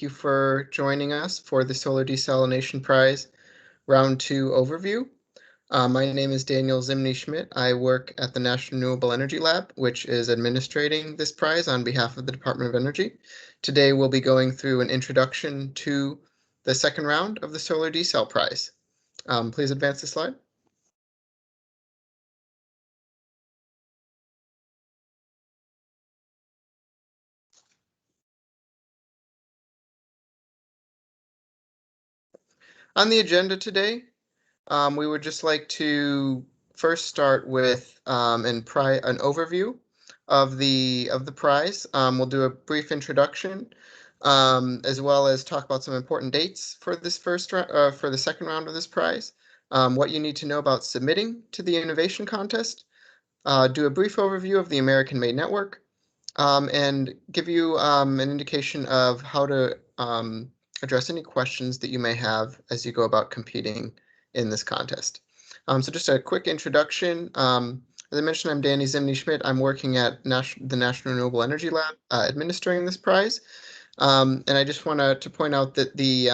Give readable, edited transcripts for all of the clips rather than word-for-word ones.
you for joining us for the Solar Desalination Prize Round 2 overview. My name is Daniel Zimny-Schmidt. I work at the National Renewable Energy Lab, which is administrating this prize on behalf of the Department of Energy. Today we'll be going through an introduction to the second round of the Solar Desal Prize. Please advance the slide. On the agenda today, we would just like to first start with an overview of the prize. We'll do a brief introduction, as well as talk about some important dates for this for the second round of this prize. What you need to know about submitting to the innovation contest. Do a brief overview of the American Made Network, and give you an indication of how to address any questions that you may have as you go about competing in this contest. So just a quick introduction. As I mentioned, I'm Danny Zimny-Schmidt. I'm working at the National Renewable Energy Lab, administering this prize. And I just want to point out that the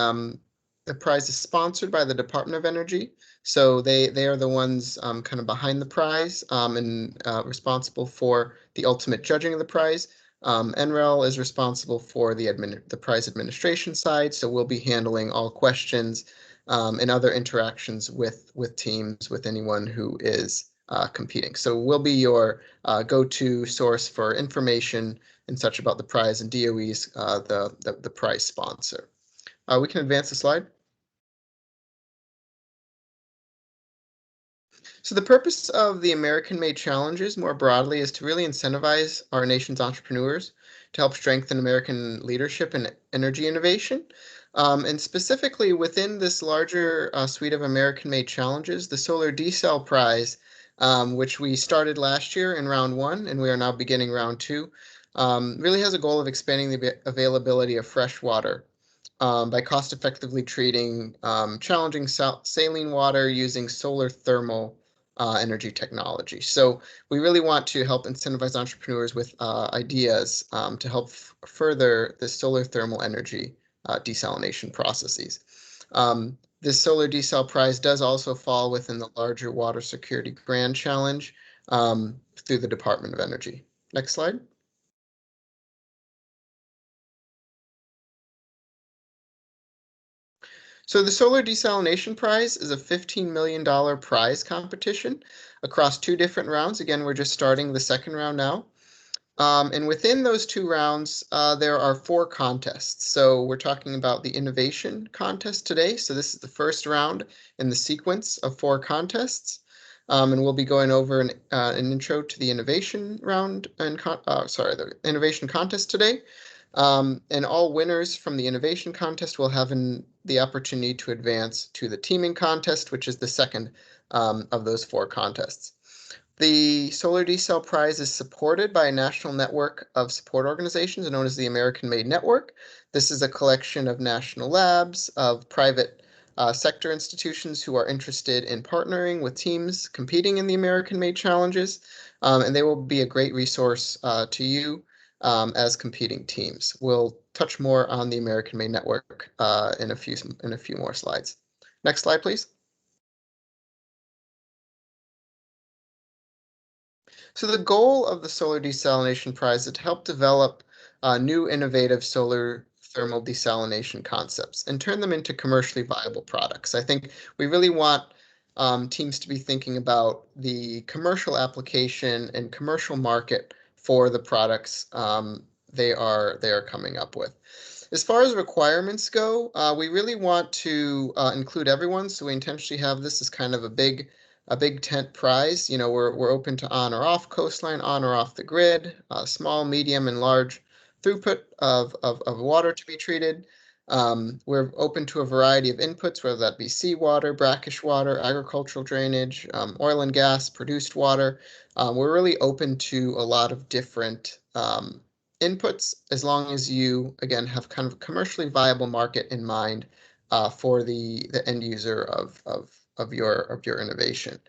prize is sponsored by the Department of Energy. So they are the ones kind of behind the prize and responsible for the ultimate judging of the prize. NREL is responsible for the prize administration side, so we'll be handling all questions and other interactions with teams, with anyone who is competing. So we'll be your go-to source for information and such about the prize, and DOE's the prize sponsor. We can advance the slide. So the purpose of the American-Made Challenges more broadly is to really incentivize our nation's entrepreneurs to help strengthen American leadership in energy innovation. And specifically within this larger suite of American-Made Challenges, the Solar Desal Prize, which we started last year in round 1, and we are now beginning round 2, really has a goal of expanding the availability of fresh water by cost-effectively treating challenging saline water using solar thermal energy technology. So we really want to help incentivize entrepreneurs with ideas to help further the solar thermal energy desalination processes. This Solar Desal Prize does also fall within the larger Water Security Grand Challenge through the Department of Energy. Next slide. So the Solar Desalination Prize is a $15 million prize competition across 2 different rounds. Again, we're just starting the second round now. And within those 2 rounds, there are 4 contests. So we're talking about the innovation contest today. So this is the first round in the sequence of 4 contests. And we'll be going over an intro to the innovation round and the innovation contest today. And all winners from the innovation contest will have the opportunity to advance to the teaming contest, which is the second of those 4 contests. The Solar Desal Prize is supported by a national network of support organizations known as the American Made Network. This is a collection of national labs, of private sector institutions who are interested in partnering with teams competing in the American Made Challenges, and they will be a great resource to you as competing teams. We'll touch more on the American Made Network in a few more slides. Next slide, please. So the goal of the Solar Desalination Prize is to help develop new innovative solar thermal desalination concepts and turn them into commercially viable products. I think we really want teams to be thinking about the commercial application and commercial market for the products they are coming up with. As far as requirements go, we really want to include everyone, so we intentionally have this as kind of a big tent prize. You know, we're open to on or off coastline, on or off the grid, small, medium, and large throughput of water to be treated. We're open to a variety of inputs, whether that be seawater, brackish water, agricultural drainage, oil and gas, produced water. We're really open to a lot of different inputs, as long as you, again, have kind of a commercially viable market in mind for the end user of your innovation.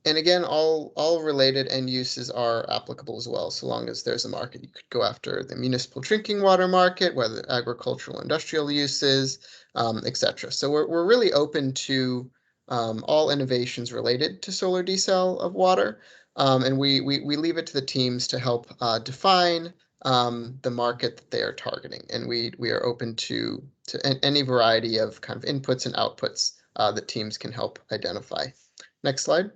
And again, all related end uses are applicable as well, so long as there's a market. You could go after the municipal drinking water market, whether agricultural, industrial uses, etc. So we're really open to all innovations related to solar desal of water, and we leave it to the teams to help define the market that they are targeting, and we are open to any variety of kind of inputs and outputs that teams can help identify. Next slide.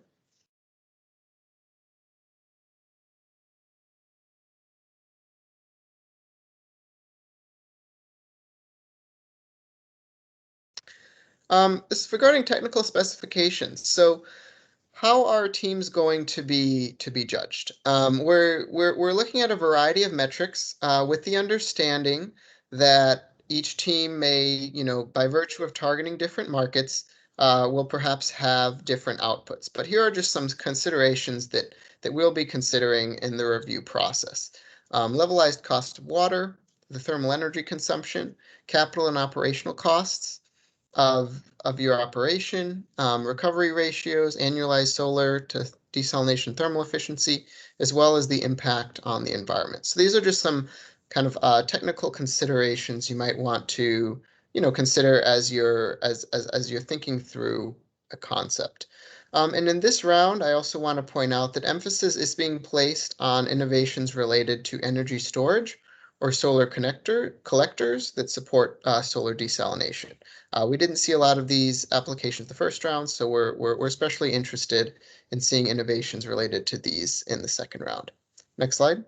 This is regarding technical specifications. So how are teams going to be judged? We're looking at a variety of metrics with the understanding that each team may, by virtue of targeting different markets, will perhaps have different outputs. But here are just some considerations that we'll be considering in the review process. Levelized cost of water, the thermal energy consumption, capital and operational costs, of your operation, recovery ratios, annualized solar to desalination thermal efficiency, as well as the impact on the environment. So these are just some kind of technical considerations you might want to, consider as you're thinking through a concept. And in this round, I also want to point out that emphasis is being placed on innovations related to energy storage or solar collectors that support solar desalination. We didn't see a lot of these applications the first round, so we're especially interested in seeing innovations related to these in the second round. Next slide.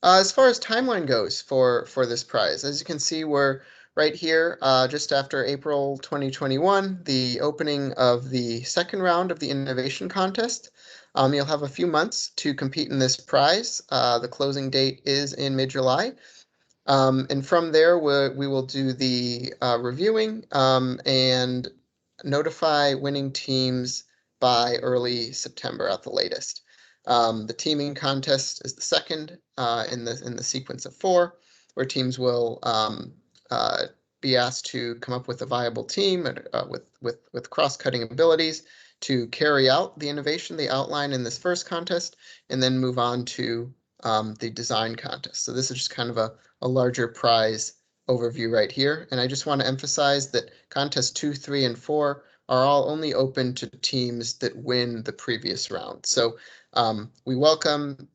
As far as timeline goes for this prize, as you can see, we're right here just after April 2021, the opening of the second round of the innovation contest. You'll have a few months to compete in this prize. The closing date is in mid-July. And from there, we will do the reviewing and notify winning teams by early September at the latest. The teaming contest is the second in the sequence of four, where teams will be asked to come up with a viable team with cross-cutting abilities to carry out the innovation they outline in this first contest, and then move on to the design contest. So this is just kind of a larger prize overview right here. And I just want to emphasize that contest 2, 3, and 4 are all only open to teams that win the previous round. So we welcome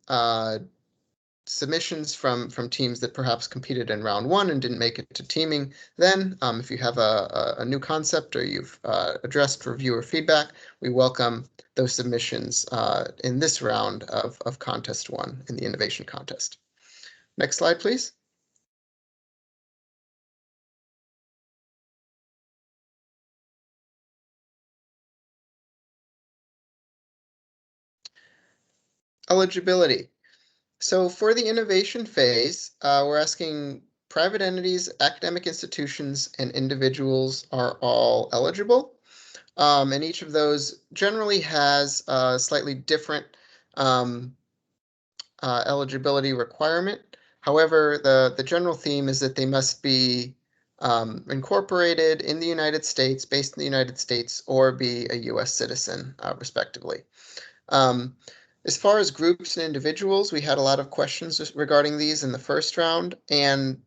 submissions from teams that perhaps competed in round 1 and didn't make it to teaming. Then, if you have a new concept or you've addressed reviewer feedback, we welcome those submissions in this round of contest 1 in the innovation contest. Next slide, please. Eligibility. So for the innovation phase, we're asking private entities, academic institutions, and individuals are all eligible. And each of those generally has a slightly different eligibility requirement. However, the general theme is that they must be incorporated in the United States, based in the United States, or be a US citizen, respectively. As far as groups and individuals, we had a lot of questions regarding these in the first round, and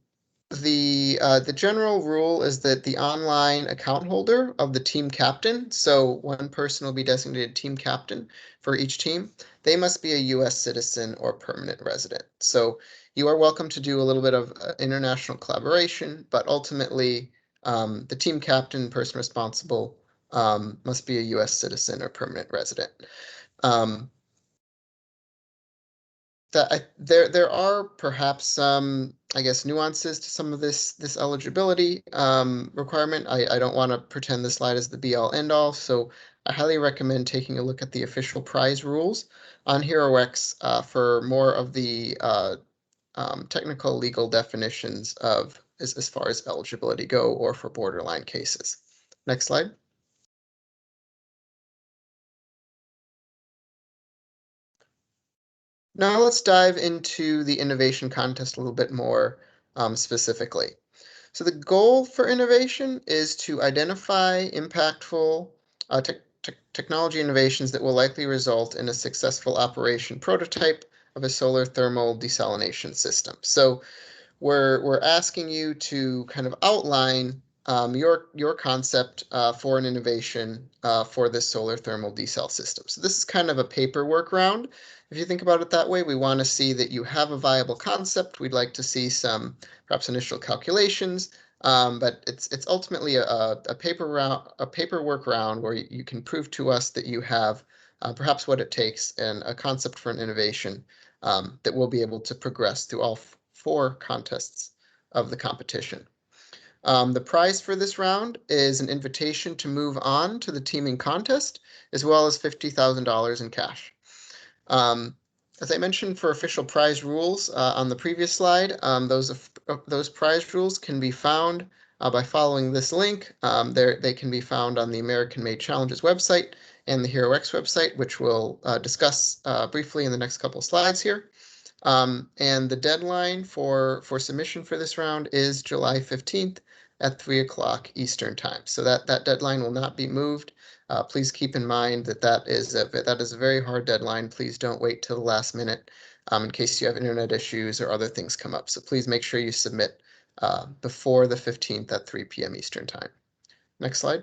the general rule is that the online account holder of the team captain, so one person will be designated team captain for each team, they must be a U.S. citizen or permanent resident. So you are welcome to do a little bit of international collaboration, but ultimately the team captain, person responsible, must be a U.S. citizen or permanent resident. There are perhaps some, I guess, nuances to some of this eligibility requirement. I don't want to pretend this slide is the be all end all, so I highly recommend taking a look at the official prize rules on HeroX for more of the technical legal definitions of as far as eligibility go, or for borderline cases. Next slide. Now let's dive into the innovation contest a little bit more specifically. So the goal for innovation is to identify impactful technology innovations that will likely result in a successful operation prototype of a solar thermal desalination system. So we're asking you to kind of outline your concept for an innovation for this solar thermal desal system. So this is kind of a paperwork round. If you think about it that way, we want to see that you have a viable concept. We'd like to see some perhaps initial calculations, but it's ultimately a paperwork round where you can prove to us that you have perhaps what it takes and a concept for an innovation that we'll be able to progress through all four contests of the competition. The prize for this round is an invitation to move on to the teaming contest, as well as $50,000 in cash. As I mentioned for official prize rules on the previous slide, those prize rules can be found by following this link. They can be found on the American Made Challenges website and the HeroX website, which we'll discuss briefly in the next couple slides here. And the deadline for submission for this round is July 15th at 3 o'clock Eastern Time. So that deadline will not be moved. Please keep in mind that that is a very hard deadline. Please don't wait till the last minute in case you have internet issues or other things come up. So please make sure you submit before the 15th at 3 p.m. Eastern Time. Next slide.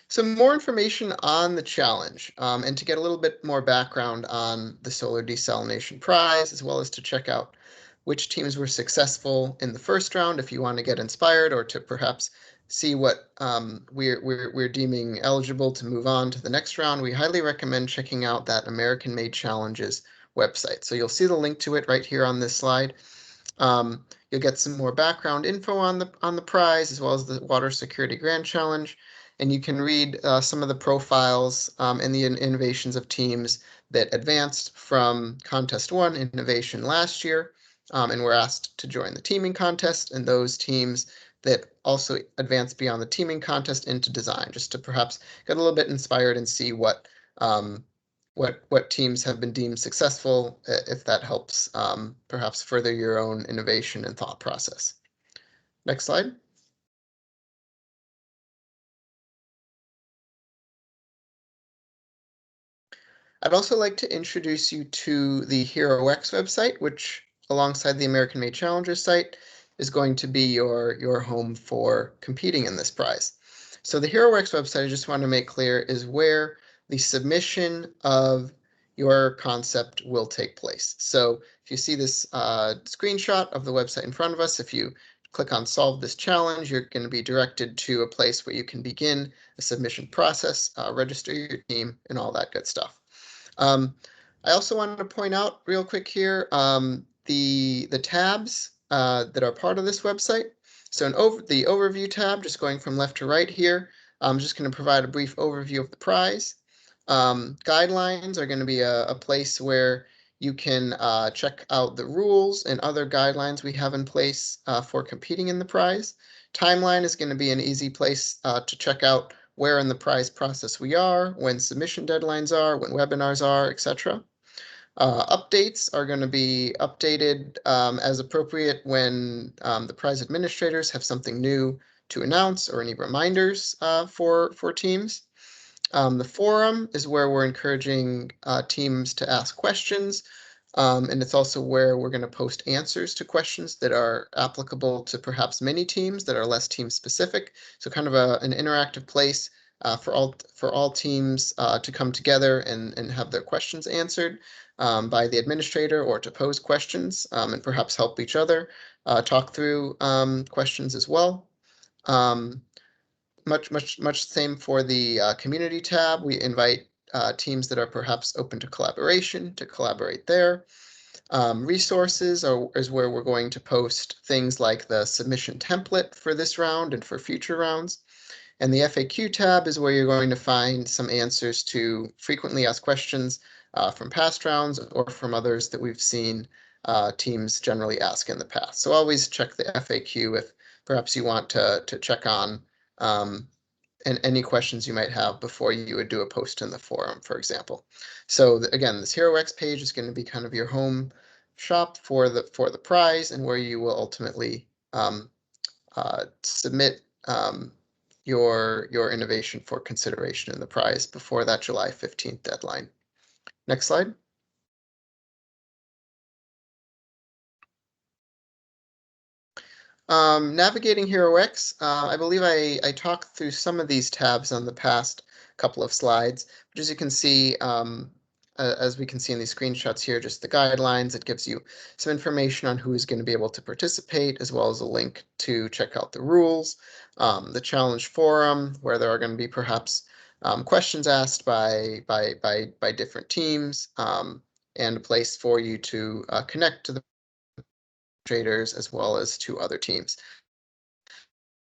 Some more information on the challenge, and to get a little bit more background on the Solar Desalination Prize, as well as to check out which teams were successful in the first round, if you want to get inspired, or to perhaps see what we're deeming eligible to move on to the next round, we highly recommend checking out that American Made Challenges website. So you'll see the link to it right here on this slide. You'll get some more background info on the prize, as well as the Water Security Grand Challenge, and you can read some of the profiles and the innovations of teams that advanced from Contest 1 innovation last year and were asked to join the teaming contest, and those teams that also advanced beyond the teaming contest into design, just to perhaps get a little bit inspired and see what teams have been deemed successful, if that helps perhaps further your own innovation and thought process. Next slide. I'd also like to introduce you to the HeroX website, which, alongside the American Made Challengers site, is going to be your home for competing in this prize. So the HeroX website, I just want to make clear, is where the submission of your concept will take place. So if you see this screenshot of the website in front of us, if you click on Solve This Challenge, you're going to be directed to a place where you can begin the submission process, register your team, and all that good stuff. I also wanted to point out real quick here the tabs that are part of this website. So the overview tab, just going from left to right here, I'm just going to provide a brief overview of the prize. Guidelines are going to be a place where you can check out the rules and other guidelines we have in place for competing in the prize. Timeline is going to be an easy place to check out where in the prize process we are, when submission deadlines are, when webinars are, etc. Updates are going to be updated as appropriate when the prize administrators have something new to announce or any reminders for teams. The forum is where we're encouraging teams to ask questions, and it's also where we're going to post answers to questions that are applicable to perhaps many teams that are less team specific. So kind of an interactive place for all teams to come together and have their questions answered by the administrator, or to pose questions and perhaps help each other talk through questions as well. Much same for the community tab. We invite teams that are perhaps open to collaboration to collaborate there. Resources is where we're going to post things like the submission template for this round and for future rounds. And the FAQ tab is where you're going to find some answers to frequently asked questions from past rounds or from others that we've seen teams generally ask in the past. So always check the FAQ if perhaps you want to check on and any questions you might have before you would do a post in the forum, for example. So again, this HeroX page is going to be kind of your home shop for the prize, and where you will ultimately submit your innovation for consideration in the prize before that July 15th deadline. Next slide. Navigating HeroX, I believe I talked through some of these tabs on the past couple of slides, but as you can see, as we can see in these screenshots here, just the guidelines. It gives you some information on who is going to be able to participate, as well as a link to check out the rules, the challenge forum, where there are going to be perhaps questions asked by different teams, and a place for you to connect to the traders as well as to other teams.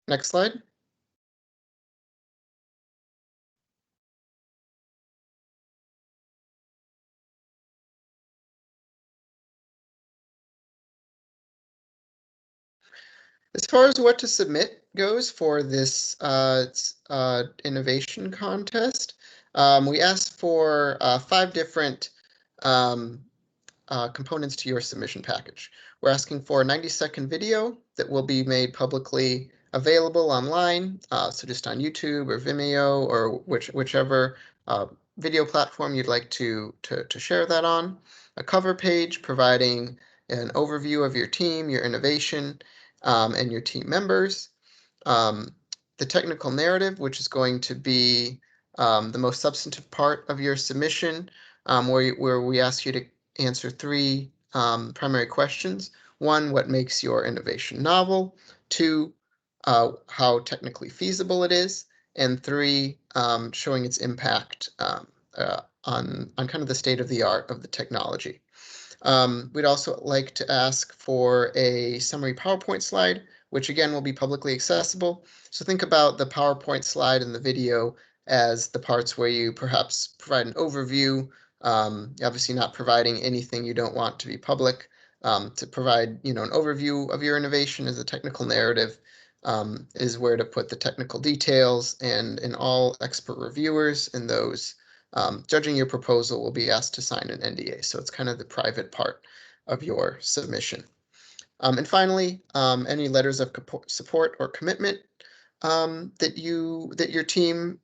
Next slide. As far as what to submit goes for this innovation contest, we asked for 5 different um, components to your submission package. We're asking for a 90-second video that will be made publicly available online, so just on YouTube or Vimeo or whichever video platform you'd like to share that on. A cover page providing an overview of your team, your innovation, and your team members. The technical narrative, which is going to be the most substantive part of your submission, where we ask you to answer 3 primary questions. 1, what makes your innovation novel? 2, how technically feasible it is. And 3, showing its impact on kind of the state of the art of the technology. We'd also like to ask for a summary PowerPoint slide, which again will be publicly accessible. So think about the PowerPoint slide and the video as the parts where you perhaps provide an overview, obviously not providing anything you don't want to be public, to provide an overview of your innovation as a technical narrative, is where to put the technical details, and in all expert reviewers and those judging your proposal will be asked to sign an NDA. So it's kind of the private part of your submission. And finally, any letters of support or commitment that your team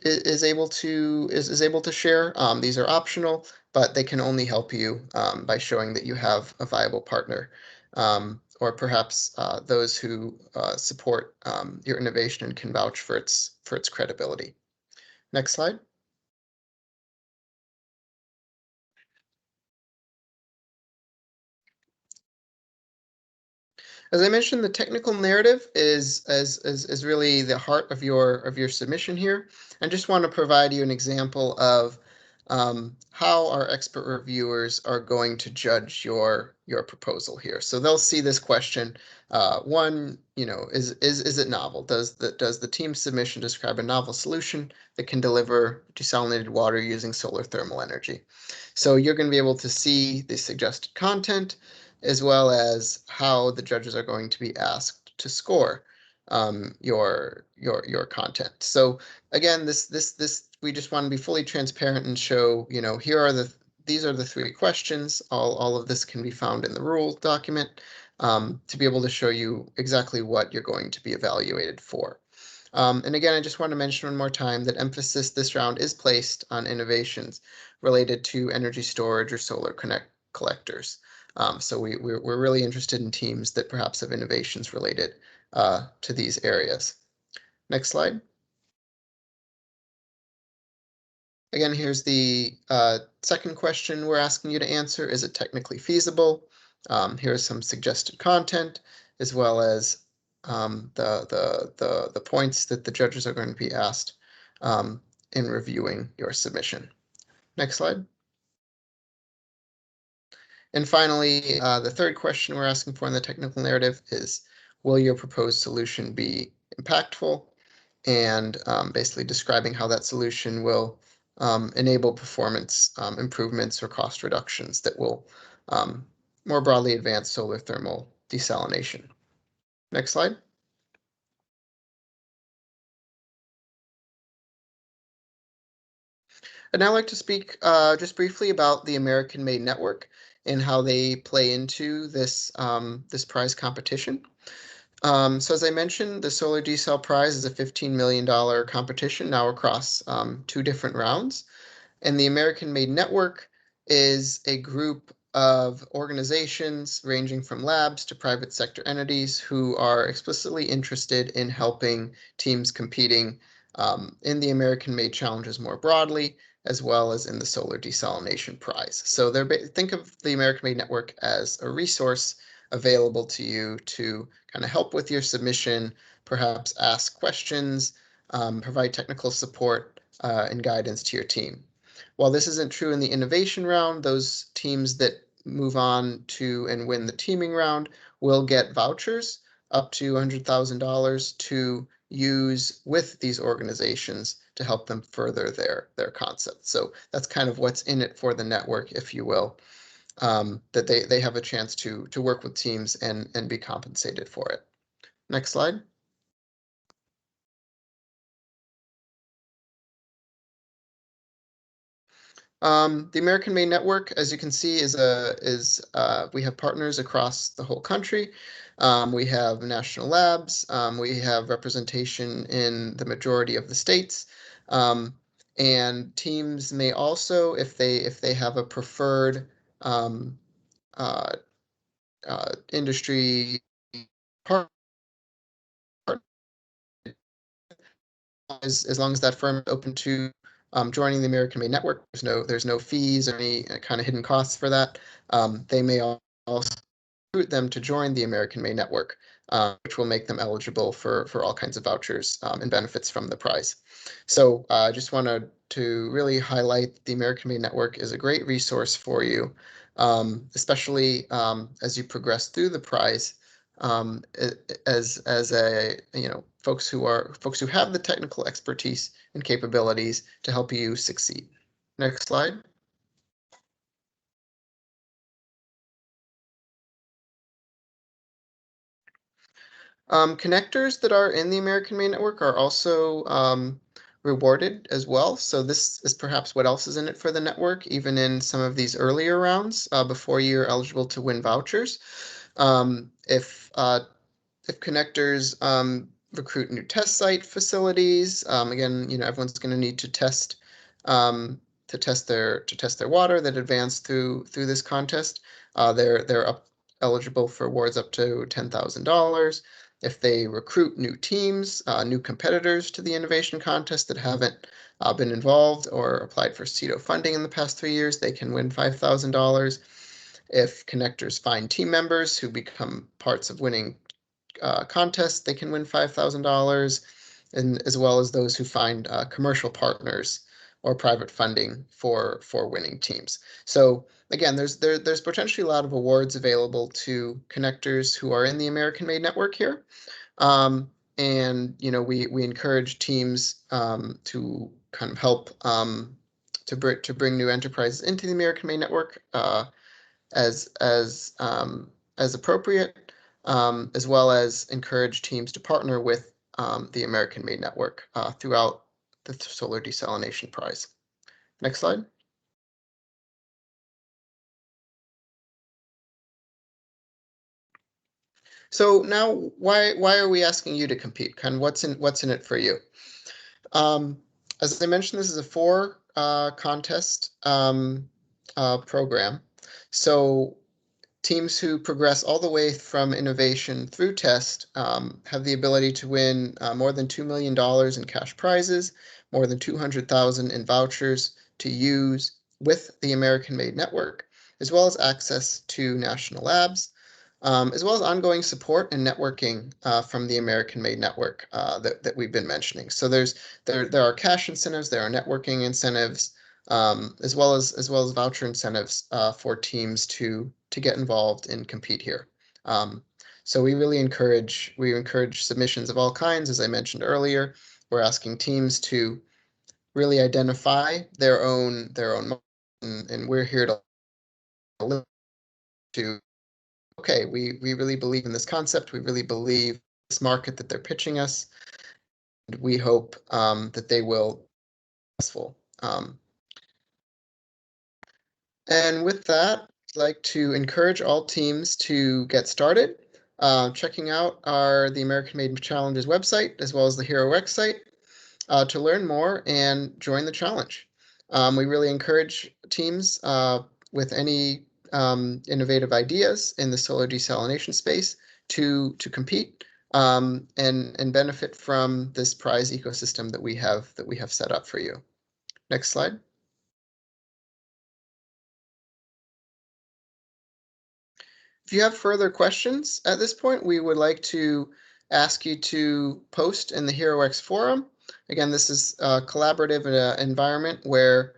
is able to share. These are optional, but they can only help you by showing that you have a viable partner, or perhaps those who support your innovation and can vouch for its credibility. Next slide. As I mentioned, the technical narrative is really the heart of your submission here. I just want to provide you an example of how our expert reviewers are going to judge your proposal here. So they'll see this question. One, is it novel? Does the team submission describe a novel solution that can deliver desalinated water using solar thermal energy? So you're going to be able to see the suggested content, as well as how the judges are going to be asked to score your content. So again, this we just want to be fully transparent and show, these are the 3 questions. All of this can be found in the rule document, to be able to show you exactly what you're going to be evaluated for. And again, I just want to mention one more time that emphasis this round is placed on innovations related to energy storage or solar collectors. So we're really interested in teams that perhaps have innovations related to these areas. Next slide. Again, here's the second question we're asking you to answer. Is it technically feasible? Here's some suggested content, as well as the points that the judges are going to be asked in reviewing your submission. Next slide. And finally, the third question we're asking for in the technical narrative is, will your proposed solution be impactful? And basically describing how that solution will enable performance improvements or cost reductions that will more broadly advance solar thermal desalination. Next slide. I'd now like to speak just briefly about the American-made network and how they play into this prize competition. So as I mentioned, the Solar Desal Prize is a $15 million competition now across two different rounds. And the American Made Network is a group of organizations ranging from labs to private sector entities who are explicitly interested in helping teams competing in the American Made challenges more broadly, as well as in the Solar Desalination Prize. So think of the American Made Network as a resource available to you to kind of help with your submission, perhaps ask questions, provide technical support and guidance to your team. While this isn't true in the innovation round, those teams that move on to and win the teaming round will get vouchers up to $100,000 to use with these organizations to help them further their concept. So that's kind of what's in it for the network, if you will, that they have a chance to work with teams and be compensated for it. Next slide. The American Made Network, as you can see, we have partners across the whole country. We have national labs. We have representation in the majority of the states. And teams may also, if they have a preferred um, uh, industry partner, as long as that firm is open to joining the American Made Network, there's no fees or any kind of hidden costs for that. They may also recruit them to join the American Made Network, which will make them eligible for all kinds of vouchers and benefits from the prize. So I just wanted to really highlight the American Made Network is a great resource for you, especially as you progress through the prize. As a folks who have the technical expertise and capabilities to help you succeed. Next slide. Connectors that are in the American Made Network are also rewarded as well. So this is perhaps what else is in it for the network, even in some of these earlier rounds before you're eligible to win vouchers. If connectors recruit new test site facilities, again, everyone's going to need to test their water that advanced through this contest. They're eligible for awards up to $10,000. If they recruit new teams, new competitors to the innovation contest that haven't been involved or applied for CETO funding in the past 3 years, they can win $5,000. If connectors find team members who become parts of winning contests, they can win $5,000, and as well as those who find commercial partners or private funding for winning teams. So again, there's potentially a lot of awards available to connectors who are in the American Made Network here. And we encourage teams to kind of help to bring new enterprises into the American Made Network as appropriate, as well as encourage teams to partner with the American Made Network throughout the Solar Desalination Prize. Next slide. So now, why are we asking you to compete? Kind of what's in it for you? As I mentioned, this is a four contest program. So teams who progress all the way from innovation through test have the ability to win more than $2 million in cash prizes, more than 200,000 in vouchers to use with the American Made Network, as well as access to national labs, as well as ongoing support and networking from the American Made Network that we've been mentioning. So there are cash incentives, there are networking incentives, as well as voucher incentives for teams to get involved and compete here. So we encourage submissions of all kinds. As I mentioned earlier, we're asking teams to really identify their own and we're here to okay, we really believe in this concept. We really believe this market that they're pitching us. And we hope that they will be successful. And with that, I'd like to encourage all teams to get started. Checking out the American Made Challenges website as well as the HeroX site to learn more and join the challenge. We really encourage teams with any innovative ideas in the solar desalination space to compete and benefit from this prize ecosystem that we have set up for you. Next slide. If you have further questions at this point, we would like to ask you to post in the HeroX forum. Again, this is a collaborative environment where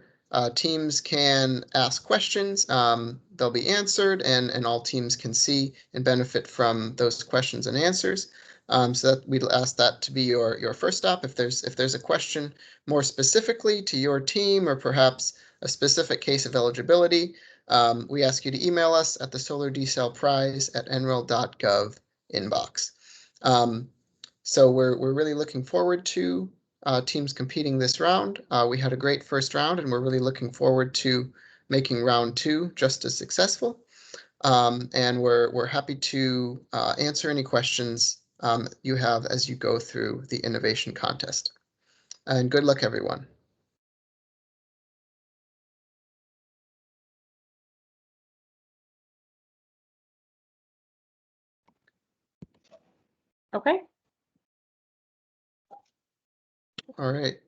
teams can ask questions, they'll be answered, and all teams can see and benefit from those questions and answers. So that we'd ask that to be your first stop. If there's a question more specifically to your team or perhaps a specific case of eligibility, we ask you to email us at the solardsalprize@nrel.gov inbox. So we're really looking forward to teams competing this round. We had a great first round, and we're really looking forward to making round 2 just as successful. And we're happy to answer any questions you have as you go through the innovation contest. And good luck, everyone. Okay. All right.